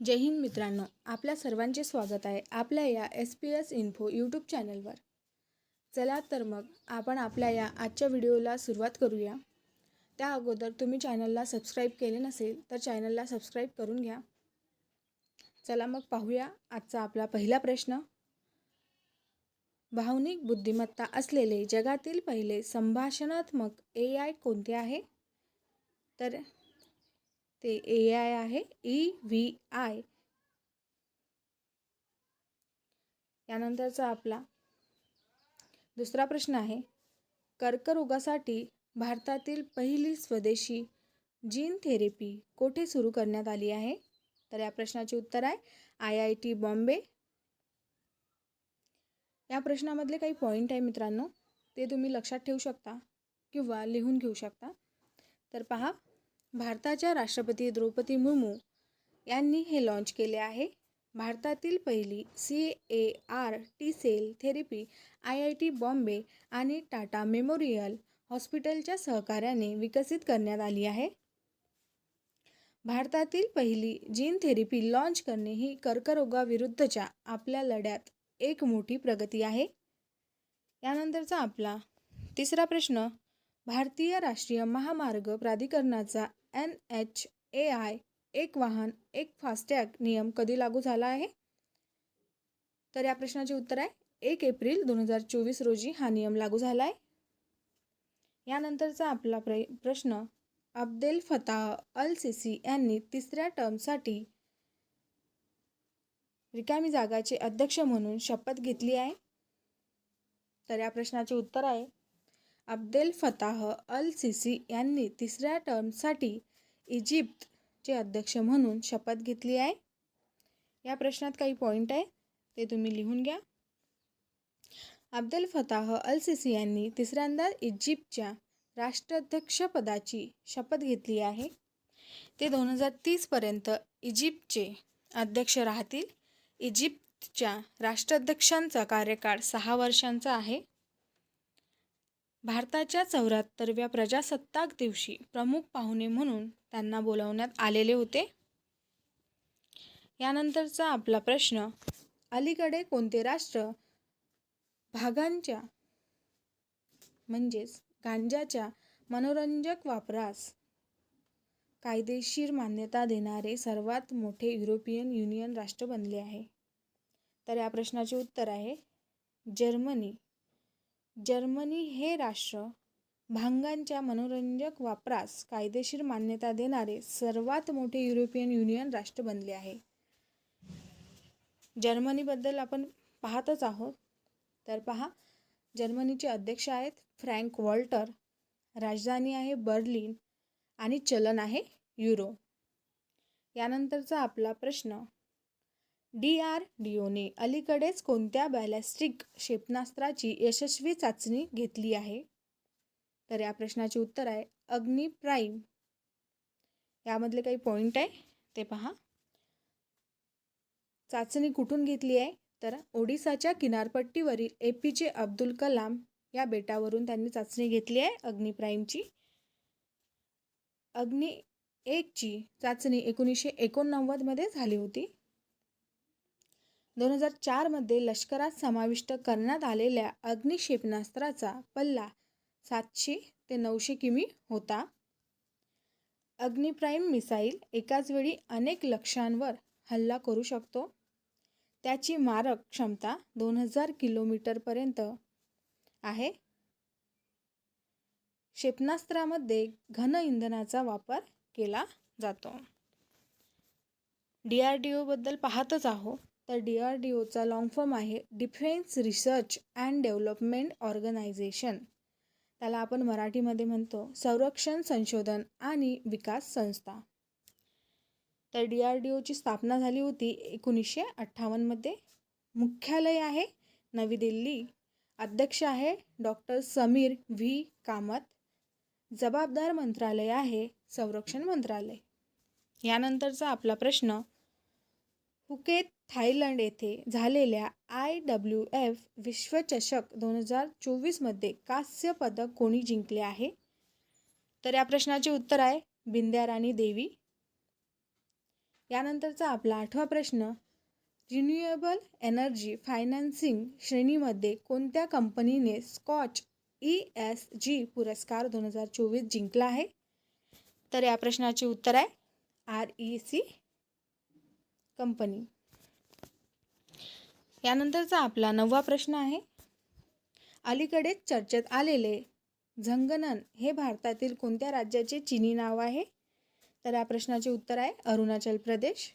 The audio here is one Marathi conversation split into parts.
जय हिंद मित्रांनो, आपल्या सर्वांचे स्वागत आहे आपल्या या SPS इन्फो यूट्यूब चॅनलवर। चला तर मग आपण आपल्या या आजच्या व्हिडिओला सुरुवात करूया। त्या अगोदर तुम्ही चॅनलला सबस्क्राईब केले नसेल तर चॅनलला सबस्क्राईब करून घ्या। चला मग पाहूया आजचा आपला पहिला प्रश्न। भावनिक बुद्धिमत्ता असलेले जगातील पहिले संभाषणात्मक AI कोणते आहे? तर ते AI आहे EVI। यानंतरचा आपला दुसरा प्रश्न आहे, कर्करोगासाठी भारतातील पहिली स्वदेशी जीन थेरपी कोठे सुरू करण्यात आली आहे? तर या प्रश्नाचे उत्तर आहे IIT बॉम्बे। या प्रश्नामधले काही पॉईंट आहे मित्रांनो, ते तुम्ही लक्षात ठेवू शकता किंवा लिहून घेऊ शकता। तर पहा, भारताच्या राष्ट्रपती द्रौपदी मुर्मू यांनी हे लॉन्च केले आहे। भारतातील पहिली CAR-T sale therapy IIT Bombay आणि टाटा मेमोरियल हॉस्पिटलच्या सहकार्याने विकसित करण्यात आली आहे। भारतातील पहिली जीन थेरपी लॉन्च करणे ही कर्करोगाविरुद्धच्या आपल्या लढ्यात एक मोठी प्रगती आहे। यानंतरचा आपला तिसरा प्रश्न, भारतीय राष्ट्रीय महामार्ग प्राधिकरणाचा NHAI एक वाहन एक फास्टॅग नियम कधी लागू झाला आहे? तर या प्रश्नाचे उत्तर आहे 1 एप्रिल 2024 रोजी हा नियम लागू झाला आहे। यानंतरचा आपला प्रश्न, अब्देल फताह अल सिसी यांनी तिसऱ्या टर्मसाठी रिकामी जागाचे अध्यक्ष म्हणून शपथ घेतली आहे? तर या प्रश्नाचे उत्तर आहे अब्देल फताह अल सिसी यांनी तिसऱ्या टर्मसाठी इजिप्तचे अध्यक्ष म्हणून शपथ घेतली आहे। या प्रश्नात काही पॉईंट आहे ते तुम्ही लिहून घ्या। अब्देल फताह अल सिसी यांनी तिसऱ्यांदा इजिप्तच्या राष्ट्राध्यक्षपदाची शपथ घेतली आहे। ते 2030 पर्यंत इजिप्तचे अध्यक्ष राहतील। इजिप्तच्या राष्ट्राध्यक्षांचा कार्यकाळ 6 वर्षांचा आहे। भारताच्या 74व्या प्रजासत्ताक दिवशी प्रमुख पाहुणे म्हणून त्यांना बोलावण्यात आलेले होते। यानंतरचा आपला प्रश्न, अलीकडे कोणते राष्ट्र भांगाच्या म्हणजेच गांजाच्या मनोरंजक वापरास कायदेशीर मान्यता देणारे सर्वात मोठे युरोपियन युनियन राष्ट्र बनले आहे? तर या प्रश्नाचे उत्तर आहे जर्मनी। जर्मनी हे राष्ट्र भांगाच्या मनोरंजक वापरास कायदेशीर मान्यता देणारे सर्वात मोठे युरोपियन युनियन राष्ट्र बनले आहे। जर्मनीबद्दल आपण पाहतच आहोत। तर पहा, जर्मनीचे अध्यक्ष आहेत फ्रँक वॉल्टर, राजधानी आहे बर्लिन आणि चलन आहे युरो। यानंतरचा आपला प्रश्न, DRDOने अलीकडेच कोणत्या बॅलिस्टिक क्षेपणास्त्राची यशस्वी चाचणी घेतली आहे? तर या प्रश्नाचे उत्तर आहे अग्नी प्राईम। यामधले काही पॉईंट आहे ते पहा। चाचणी कुठून घेतली आहे? तर ओडिसाच्या किनारपट्टीवरील APJ अब्दुल कलाम या बेटावरून त्यांनी चाचणी घेतली आहे अग्नी प्राईमची। अग्नी 1 ची चाचणी 1989 मध्ये झाली होती। 2004 मध्ये लष्करात समाविष्ट करण्यात आलेल्या अग्नी क्षेपणास्त्राचा पल्ला 700 ते 900 किमी होता। अग्नी प्राईम मिसाईल एकाच वेळी अनेक लक्ष्यांवर हल्ला करू शकतो। त्याची मारक क्षमता 2000 किलोमीटरपर्यंत आहे। क्षेपणास्त्रामध्ये घन इंधनाचा वापर केला जातो। DRDO बद्दल पाहतच आहोत। तर DRDOचा लॉंग फॉर्म आहे defence research and development organisation. त्याला आपण मराठीमध्ये म्हणतो संरक्षण संशोधन आणि विकास संस्था। तर DRDOची स्थापना झाली होती 1958 मध्ये। मुख्यालय आहे नवी दिल्ली। अध्यक्ष आहे डॉक्टर समीर V कामत। जबाबदार मंत्रालय आहे संरक्षण मंत्रालय। यानंतरचा आपला प्रश्न, फुकेत थायलंड येथे झालेल्या IWF विश्वचषक 2024 मध्ये कांस्य पदक कोणी जिंकले आहे? तर या प्रश्नाचे उत्तर आहे बिंद्या राणी देवी। यानंतरचा आपला 8वा प्रश्न, रिन्युएबल एनर्जी फायनान्सिंग श्रेणीमध्ये कोणत्या कंपनीने स्कॉच ESG पुरस्कार 2024 जिंकला आहे? तर या प्रश्नाचे उत्तर आहे REC कंपनी. यानंतरचा आपला 9वा प्रश्न आहे, अलीकडेच चर्चेत आलेले झंगनन हे भारतातील कोणत्या राज्याचे चीनी नाव आहे? तर या प्रश्नाचे उत्तर आहे अरुणाचल प्रदेश.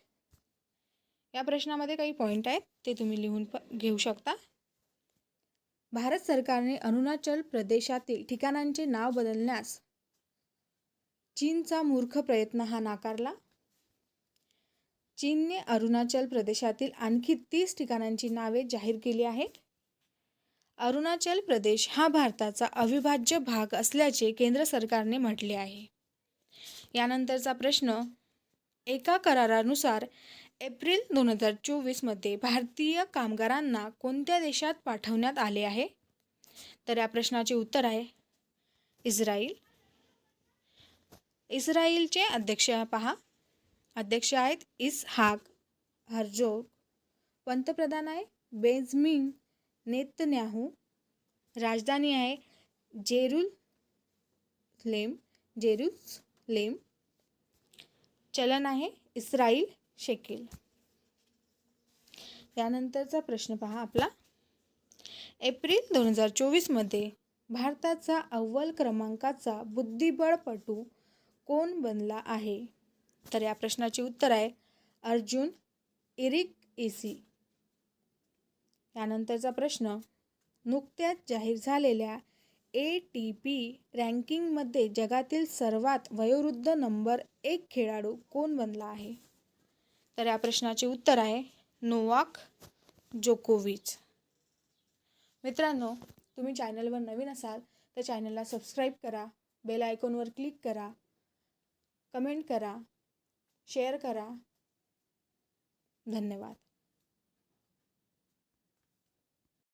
या प्रश्नामध्ये काही पॉईंट आहेत ते तुम्ही लिहून घेऊ शकता. भारत सरकारने अरुणाचल प्रदेशातील ठिकाणांचे नाव बदलण्यास चीनचा मूर्ख प्रयत्न हा नाकारला. चीनने अरुणाचल प्रदेशातील आणखी 30 ठिकाणांची नावे जाहीर केली आहेत. अरुणाचल प्रदेश हा भारताचा अविभाज्य भाग असल्याचे केंद्र सरकारने म्हटले आहे. यानंतरचा प्रश्न, एका करारानुसार एप्रिल 2024 मध्ये भारतीय कामगारांना कोणत्या देशात पाठवण्यात आले आहे? तर या प्रश्नाचे उत्तर आहे इस्राईल. इस्राईलचे अध्यक्ष पहा, अध्यक्ष आहेत इसहाक हर्जोग, पंतप्रधान आहे बेंजामिन नेतन्याहू, राजधानी आहे जेरुसलेम, चलन आहे इस्राईल शेकेल. यानंतरचा प्रश्न पहा आपला, एप्रिल 2024 मध्ये भारताचा अव्वल क्रमांकाचा बुद्धिबळपटू कोण बनला आहे? तर या प्रश्नाचे उत्तर आहे अर्जुन इरिगएसी. यानंतरचा प्रश्न, नुकत्याच जाहीर झालेल्या ATP रँकिंगमध्ये जगातील सर्वात वयोवृद्ध नंबर 1 खेळाडू कोण बनला आहे? तर या प्रश्नाचे उत्तर आहे नोवाक जोकोविच. मित्रांनो, तुम्ही चॅनलवर नवीन असाल तर चॅनलला सबस्क्राईब करा, बेल आयकॉनवर क्लिक करा, कमेंट करा, शेअर करा. धन्यवाद.